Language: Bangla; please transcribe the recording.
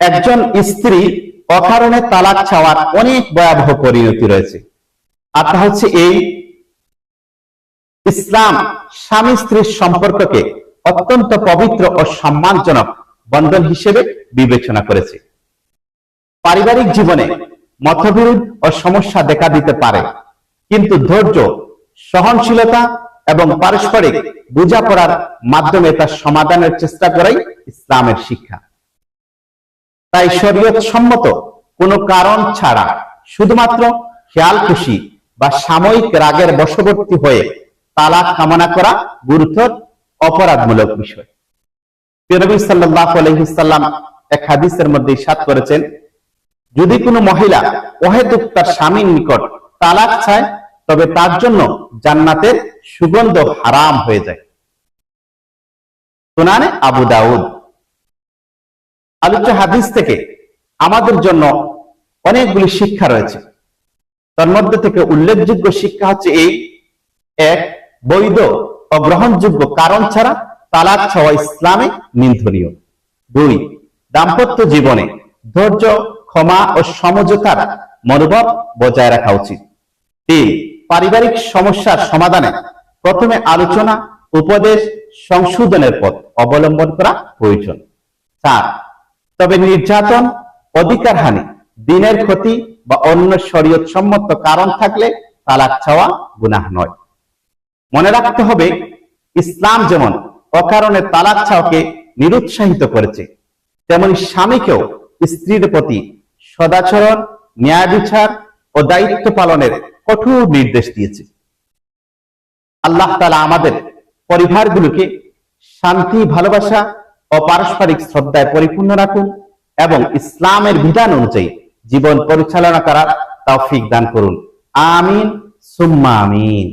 একজন স্ত্রী অকারণে তালাক চাওয়ার অনেক ভয়াবহ পরিণতি রয়েছে। আর তা হচ্ছে এই, ইসলাম স্বামী স্ত্রীর সম্পর্ককে অত্যন্ত পবিত্র ও সম্মানজনক বন্ধন হিসেবে বিবেচনা করেছে। পারিবারিক জীবনে মতবিরোধ ও সমস্যা দেখা দিতে পারে, কিন্তু ধৈর্য, সহনশীলতা এবং পারস্পরিক বোঝাপড়ার মাধ্যমে তার সমাধানের চেষ্টা করাই ইসলামের শিক্ষা। তাই শরীয়ত সম্মত কোনো কারণ ছাড়া শুধুমাত্র খেয়াল খুশি বা সাময়িক রাগের বশবর্তী হয়ে তালাক কামনা করা গুরুতর অপরাধমূলক বিষয়। নবী সাল্লাল্লাহু আলাইহি ওয়াসাল্লাম এক হাদিসের মধ্যে ইরশাদ করেছেন, যদি কোনো মহিলা অহেতুক তার স্বামীর নিকট তালাক চায় তবে তার জন্য জান্নাতের সুগন্ধ হারাম হয়ে যায়। সুনানে আবু দাউদ। আলোচ্য হাদিস থেকে আমাদের জন্য অনেকগুলি শিক্ষা রয়েছে। তার মধ্যে থেকে উল্লেখযোগ্য শিক্ষা হচ্ছে এই: এক, বৈধ ও গ্রহণযোগ্য কারণ ছাড়া তালাক চাওয়া ইসলামে নিন্দনীয়। দুই, দাম্পত্য জীবনে ধৈর্য, ক্ষমা ও সমঝোতার মনোভাব বজায় রাখা উচিত। তিন, পারিবারিক সমস্যার সমাধানে প্রথমে আলোচনা, উপদেশ, সংশোধনের পথ অবলম্বন করা প্রয়োজন। চার, তবে নির্যাতন, অধিকারহানি, দিনের ক্ষতি বা অন্য শরীয়ত সম্মত কারণ থাকলে তালাক চাওয়া গুনাহ নয়। মনে রাখতে হবে, ইসলাম যেমন অকারণে তালাক চাওয়াকে নিরুৎসাহিত করেছে, তেমনি স্বামীকেও স্ত্রীর প্রতি সদাচরণ, ন্যায় বিচার ও দায়িত্ব পালনের কঠোর নির্দেশ দিয়েছে। আল্লাহ তাআলা আমাদের পরিবারগুলোকে শান্তি, ভালোবাসা ও পারস্পরিক শ্রদ্ধায় পরিপূর্ণ রাখুন এবং ইসলামের বিধান অনুযায়ী জীবন পরিচালনা করার তৌফিক দান করুন। আমিন সুম্মা আমিন।